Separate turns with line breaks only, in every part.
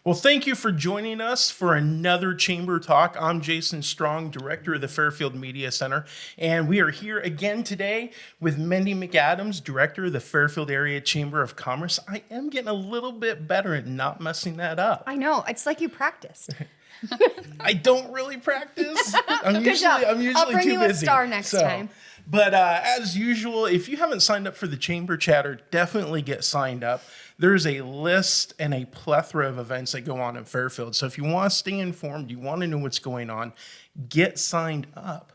Well, thank you for joining us for another Chamber Talk. I'm Jason Strong, Director of the Fairfield Media Center, and we are here again today with Mindy McAdams, Director of the Fairfield Area Chamber of Commerce. I am getting a little bit better at not messing that up.
I know. It's like you practiced.
I don't really practice. I'm
Good job.
usually
I'll bring
too
you
busy.
a star next time.
But as usual, if you haven't signed up for the Chamber Chatter, definitely get signed up. There's a list and a plethora of events that go on in Fairfield. So if you want to stay informed, you want to know what's going on, get signed up.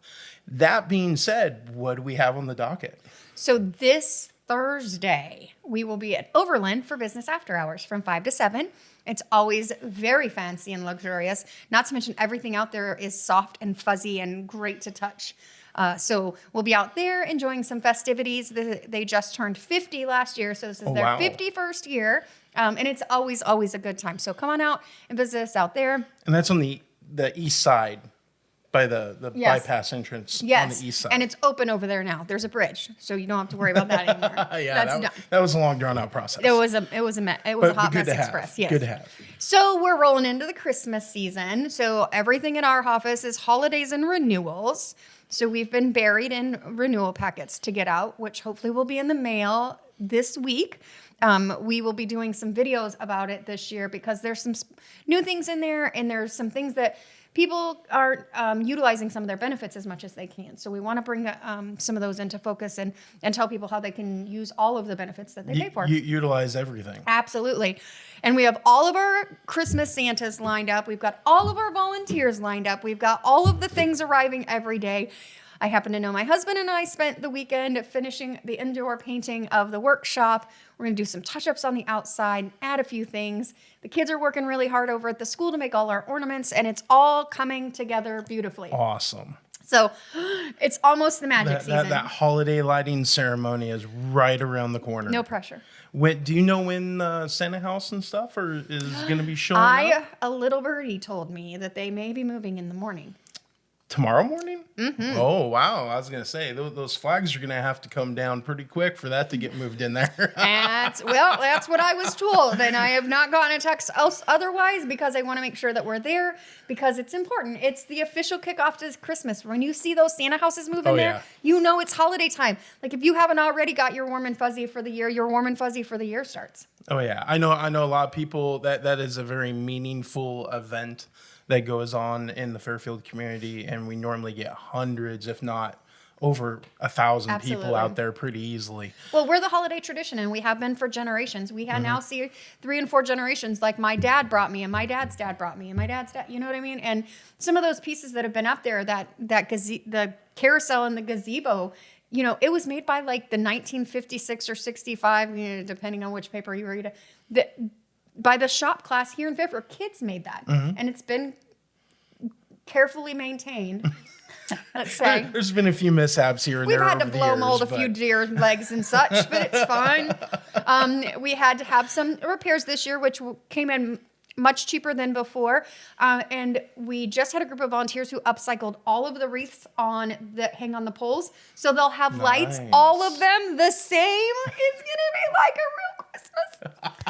That being said, what do we have on the docket?
So this Thursday, we will be at Overland for business after hours from 5 to 7. It's always very fancy and luxurious. Not to mention everything out there is soft and fuzzy and great to touch. So we'll be out there enjoying some festivities. They just turned 50 last year, so this is their 51st year. And it's always a good time. So come on out and visit us out there.
And that's on the east side by the
Yes.
bypass entrance on
Yes,
the east side.
and it's open over there now. There's a bridge, so you don't have to worry about that anymore.
Yeah, that was a long drawn out process.
It was a hot mess express. Yes.
Good to have.
So we're rolling into the Christmas season. So everything in our office is holidays and renewals. So we've been buried in renewal packets to get out, which hopefully will be in the mail this week. We will be doing some videos about it this year because there's some new things in there, and there's some things that people aren't utilizing some of their benefits as much as they can. So we want to bring some of those into focus and tell people how they can use all of the benefits that they pay for.
Utilize everything.
Absolutely. And we have all of our Christmas Santas lined up. We've got all of our volunteers lined up. We've got all of the things arriving every day. I happen to know my husband and I spent the weekend finishing the indoor painting of the workshop. We're going to do some touch-ups on the outside, add a few things. The kids are working really hard over at the school to make all our ornaments, and it's all coming together beautifully.
Awesome.
So it's almost the magic season.
That holiday lighting ceremony is right around the corner.
No pressure.
Do you know when Santa House and stuff is going to be showing up?
A little birdie told me that they may be moving in the morning.
Tomorrow morning? Mm-hmm. Oh, wow. I was going to say, those flags are going to have to come down pretty quick for that to get moved in there.
That's what I was told. And I have not gotten a text else otherwise because I want to make sure that we're there because it's important. It's the official kickoff to Christmas. When you see those Santa houses move in there, you know it's holiday time. Like if you haven't already got your warm and fuzzy for the year, your warm and fuzzy for the year starts.
Oh, yeah. I know a lot of people that is a very meaningful event that goes on in the Fairfield community, and we normally get hundreds, if not over 1,000 people out there pretty easily.
Well, we're the holiday tradition, and we have been for generations. We now see 3 and 4 generations, like my dad brought me, and my dad's dad brought me, and my dad's dad, you know what I mean? And some of those pieces that have been up there, the carousel and the gazebo, you know, it was made by like the 1956 or 65, you know, depending on which paper you read, by the shop class here in Fairfield. Kids made that, and it's been carefully maintained. Let's say
there's been a few mishaps here and there.
We've had to blow mold a few deer legs and such, but it's fine. We had to have some repairs this year, which came in much cheaper than before. And we just had a group of volunteers who upcycled all of the wreaths that hang on the poles. So they'll have lights, all of them the same. It's going to be like a real Christmas.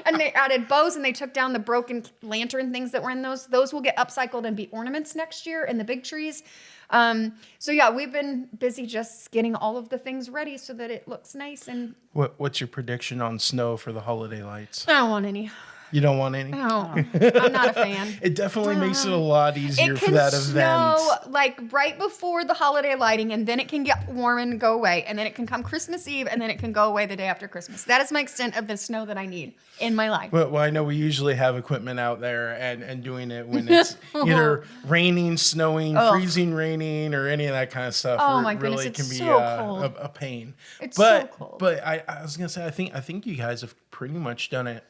And they added bows, and they took down the broken lantern things that were in those. Those will get upcycled and be ornaments next year in the big trees. So yeah, we've been busy just getting all of the things ready so that it looks nice. And
what's your prediction on snow for the holiday lights?
I don't want any.
You don't want any?
No, I'm not a fan.
It definitely makes it a lot easier for that event.
It can snow like right before the holiday lighting, and then it can get warm and go away, and then it can come Christmas Eve, and then it can go away the day after Christmas. That is my extent of the snow that I need in my life.
Well, I know we usually have equipment out there and doing it when it's either raining, snowing, freezing, raining, or any of that kind of stuff.
Oh my goodness,
really
it's
can be
so cold.
a pain.
It's so cold.
But I was gonna say, I think you guys have pretty much done it.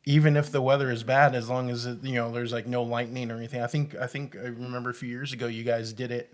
Even if the weather is bad, as long as there's like no lightning or anything. I think I remember a few years ago you guys did it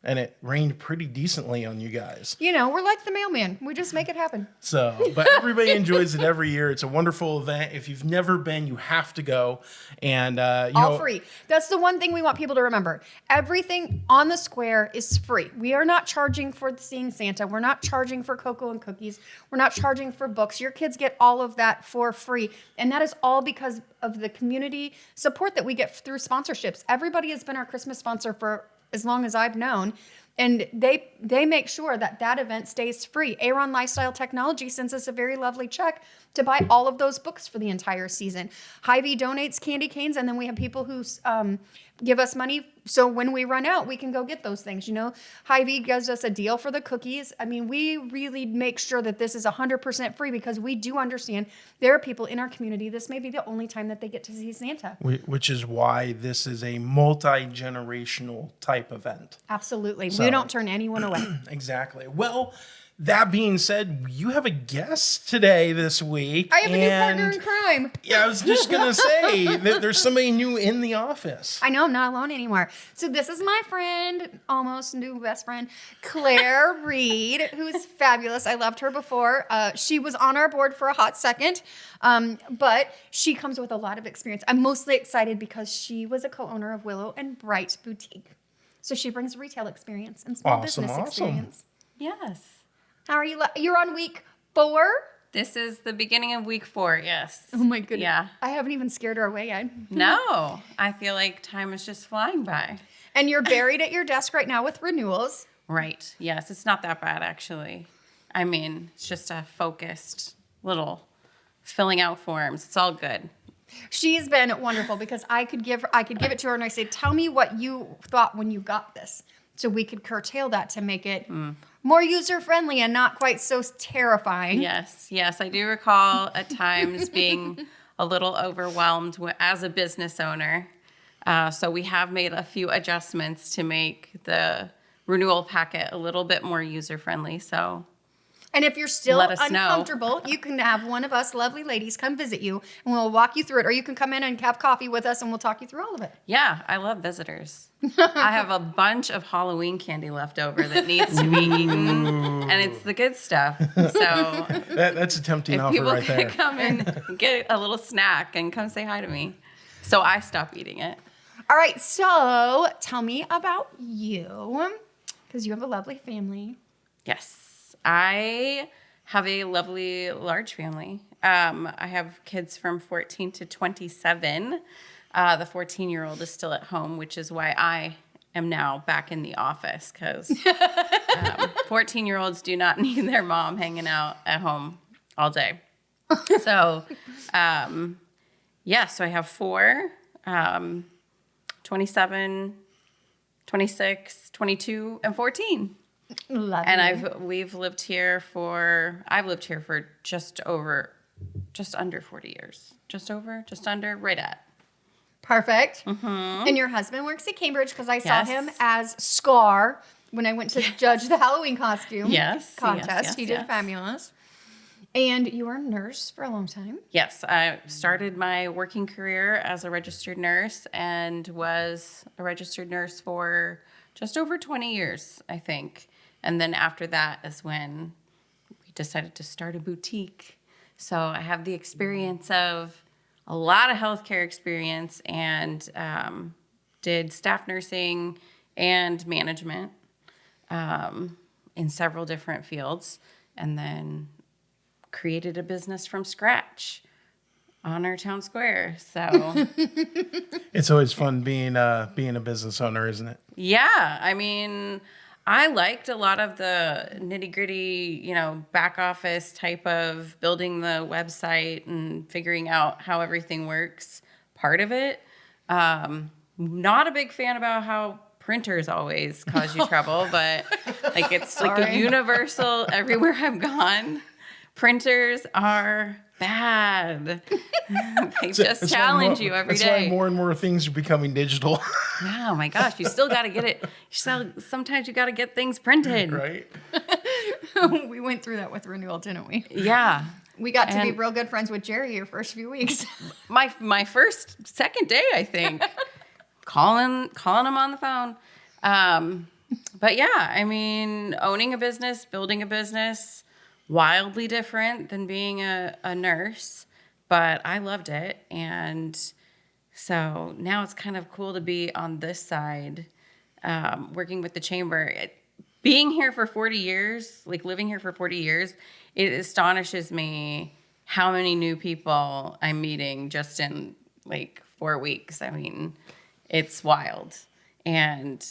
and it rained pretty decently on you guys.
You know, we're like the mailman. We just make it happen.
So, but everybody enjoys it every year. It's a wonderful event. If you've never been, you have to go. And
All free. That's the one thing we want people to remember. Everything on the square is free. We are not charging for seeing Santa. We're not charging for cocoa and cookies. We're not charging for books. Your kids get all of that for free. And that is all because of the community support that we get through sponsorships. Everybody has been our Christmas sponsor for as long as I've known. And they make sure that that event stays free. Aaron Lifestyle Technology sends us a very lovely check to buy all of those books for the entire season. Hy-Vee donates candy canes, and then we have people who give us money. So when we run out, we can go get those things. You know, Hy-Vee gives us a deal for the cookies. I mean, we really make sure that this is 100% free because we do understand there are people in our community. This may be the only time that they get to see Santa.
which is why this is a multi-generational type event.
Absolutely. We don't turn anyone away.
Exactly. Well, that being said, you have a guest today this week.
I have a new partner in crime.
Yeah, I was just going to say that there's somebody new in the office.
I know I'm not alone anymore. So this is my friend, almost new best friend, Claire Reid, who's fabulous. I loved her before. She was on our board for a hot second, but she comes with a lot of experience. I'm mostly excited because she was a co-owner of Willow and Bright Boutique. So she brings retail experience and small business experience.
Yes.
How are you? You're on week 4?
This is the beginning of week 4, yes.
Oh my goodness.
Yeah.
I haven't even scared her away yet.
No, I feel like time is just flying by.
And you're buried at your desk right now with renewals.
Right. Yes, it's not that bad, actually. I mean, it's just a focused little filling out forms. It's all good.
She's been wonderful because I could give it to her and I say, tell me what you thought when you got this. So we could curtail that to make it more user-friendly and not quite so terrifying.
Yes, I do recall at times being a little overwhelmed as a business owner. So we have made a few adjustments to make the renewal packet a little bit more user-friendly. So,
and if you're still
let us
uncomfortable, you can have one of us lovely ladies come visit you and we'll walk you through it. Or you can come in and have coffee with us and we'll talk you through all of it.
Yeah, I love visitors. I have a bunch of Halloween candy left over that needs to be eaten, and it's the good stuff. So
That's a tempting
if
offer
people
right
can
there.
come and get a little snack and come say hi to me, so I stop eating it.
All right, so tell me about you because you have a lovely family.
Yes, I have a lovely large family. I have kids from 14 to 27. The 14-year-old is still at home, which is why I am now back in the office because 14-year-olds do not need their mom hanging out at home all day. So, so I have 4, 27, 26, 22, and 14.
Love
And
you.
I've lived here for just under 40 years. Just under, right at.
Perfect. And your husband works at Cambridge because I saw
Yes.
him as Scar when I went to judge the Halloween costume contest.
yes,
He did
yes.
fabulous. And you were a nurse for a long time.
Yes, I started my working career as a registered nurse and was a registered nurse for just over 20 years, I think. And then after that is when we decided to start a boutique. So I have the experience of a lot of healthcare experience and did staff nursing and management in several different fields, and then created a business from scratch on our town square. So
It's always fun being a business owner, isn't it?
yeah, I mean, I liked a lot of the nitty gritty, back office type of building the website and figuring out how everything works. Part of it. Not a big fan about how printers always cause you trouble, but like it's like a universal everywhere I've gone. Printers are bad. They just challenge you every
That's
day.
why more and more things are becoming digital.
Oh my gosh, you still got to get it. Sometimes you got to get things printed.
Right?
We went through that with renewal, didn't we?
Yeah.
We got to be
And-
real good friends with Jerry your first few weeks.
My second day, I think, calling him on the phone. But yeah, I mean, owning a business, building a business, wildly different than being a nurse, but I loved it. And so now it's kind of cool to be on this side, working with the chamber. Being here for 40 years, like living here for 40 years, it astonishes me how many new people I'm meeting just in like 4 weeks. I mean, it's wild. And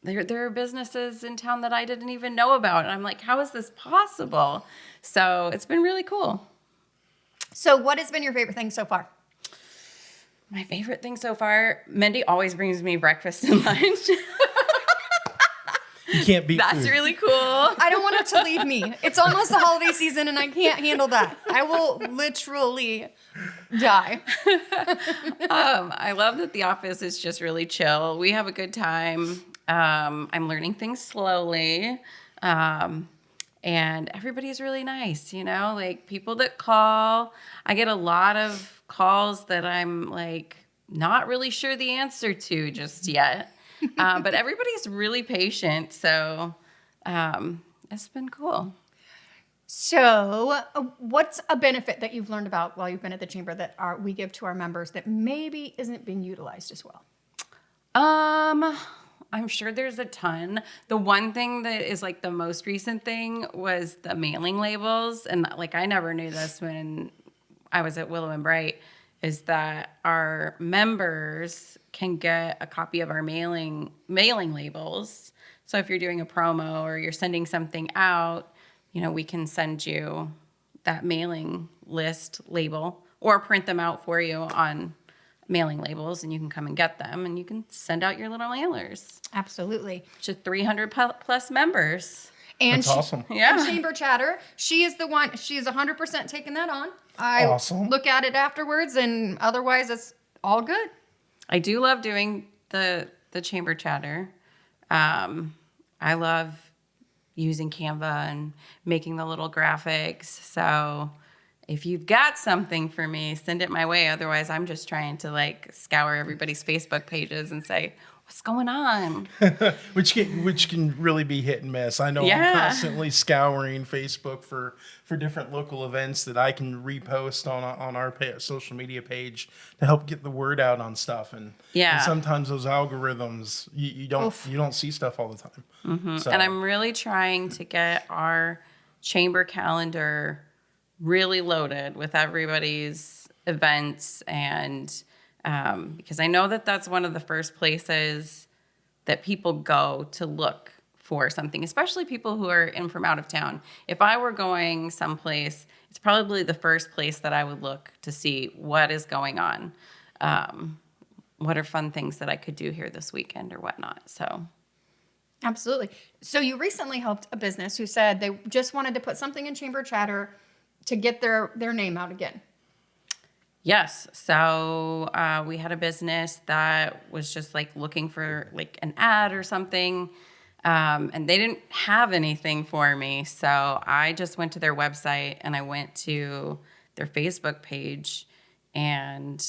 there are businesses in town that I didn't even know about. And I'm like, how is this possible? So it's been really cool.
So what has been your favorite thing so far?
My favorite thing so far, Mindy always brings me breakfast and lunch.
You can't beat
That's
food.
really cool.
I don't want her to leave me. It's almost the holiday season and I can't handle that. I will literally die.
I love that the office is just really chill. We have a good time. I'm learning things slowly. And everybody's really nice, you know, like people that call. I get a lot of calls that I'm like not really sure the answer to just yet. But everybody's really patient. So it's been cool.
So what's a benefit that you've learned about while you've been at the chamber that we give to our members that maybe isn't being utilized as well?
I'm sure there's a ton. The one thing that is like the most recent thing was the mailing labels. And like, I never knew this when I was at Willow and Bright, is that our members can get a copy of our mailing labels. So if you're doing a promo or you're sending something out, you know, we can send you that mailing list label or print them out for you on mailing labels, and you can come and get them and you can send out your little mailers
Absolutely.
to 300 plus members.
And
That's awesome.
Yeah.
And Chamber Chatter, she is the one, she's 100% taking that on. I
Awesome.
look at it afterwards and otherwise it's all good.
I do love doing the chamber chatter. I love using Canva and making the little graphics. So if you've got something for me, send it my way. Otherwise, I'm just trying to like scour everybody's Facebook pages and say, what's going on?
which can really be hit and miss. I know
Yeah.
I'm constantly scouring Facebook for different local events that I can repost on our social media page to help get the word out on stuff. And
Yeah.
and sometimes those algorithms you don't see stuff all the time.
Mm-hmm.
So,
And I'm really trying to get our chamber calendar really loaded with everybody's events, and because I know that that's one of the first places that people go to look for something, especially people who are in from out of town. If I were going someplace, it's probably the first place that I would look to see what is going on. What are fun things that I could do here this weekend or whatnot. So
Absolutely. So you recently helped a business who said they just wanted to put something in Chamber Chatter to get their name out again.
yes. So we had a business that was just like looking for like an ad or something. And they didn't have anything for me. So I just went to their website and I went to their Facebook page and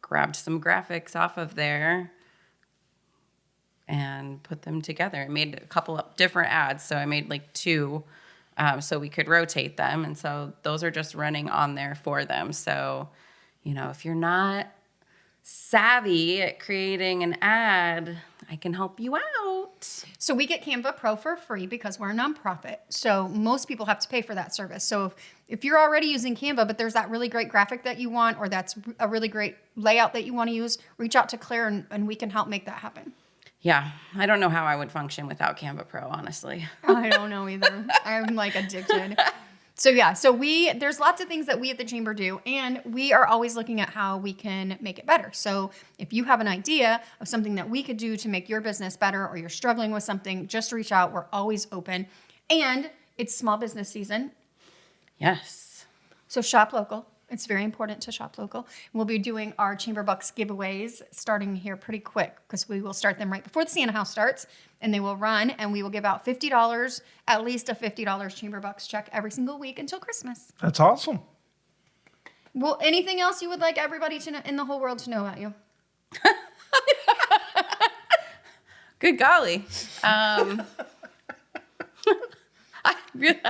grabbed some graphics off of there and put them together. I made a couple of different ads. So I made like 2 so we could rotate them. And so those are just running on there for them. So, you know, if you're not savvy at creating an ad, I can help you out.
So we get Canva Pro for free because we're a nonprofit. So most people have to pay for that service. So if you're already using Canva, but there's that really great graphic that you want, or that's a really great layout that you want to use, reach out to Claire and we can help make that happen.
Yeah, I don't know how I would function without Canva Pro, honestly.
I don't know either. I'm like addicted. So yeah, there's lots of things that we at the chamber do, and we are always looking at how we can make it better. So if you have an idea of something that we could do to make your business better, or you're struggling with something, just reach out. We're always open. And it's small business season,
Yes.
so shop local. It's very important to shop local. We'll be doing our Chamber Bucks giveaways starting here pretty quick because we will start them right before the Santa House starts, and they will run, and we will give out $50, at least a $50 Chamber Bucks check every single week until Christmas.
that's awesome.
Well, anything else you would like everybody to know, in the whole world to know about you?
Good golly. I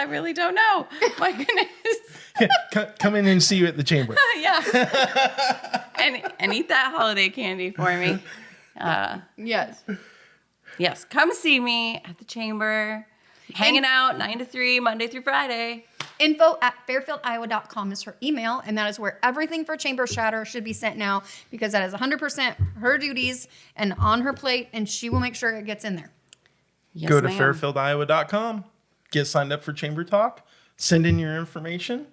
really don't know. My goodness.
Come in and see you at the chamber.
Yeah. And eat that holiday candy for me.
Yes.
Yes, come see me at the chamber. Hanging out 9 to 3, Monday through Friday.
info@fairfieldiowa.com is her email, and that is where everything for Chamber Chatter should be sent now, because that is 100% her duties and on her plate, and she will make sure it gets in there.
Yes,
Go to
ma'am.
fairfieldiowa.com, get signed up for Chamber Talk, send in your information,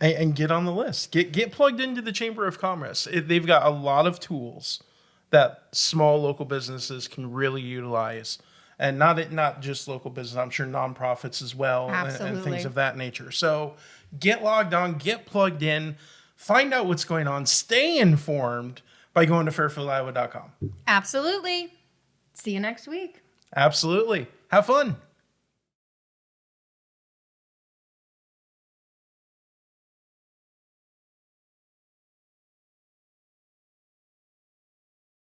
and get on the list. Get plugged into the Chamber of Commerce. They've got a lot of tools that small local businesses can really utilize. And not just local business, I'm sure nonprofits as well, and
Absolutely.
things of that nature. So get logged on, get plugged in, find out what's going on, stay informed by going to fairfieldiowa.com.
Absolutely. See you next week.
Absolutely. Have fun.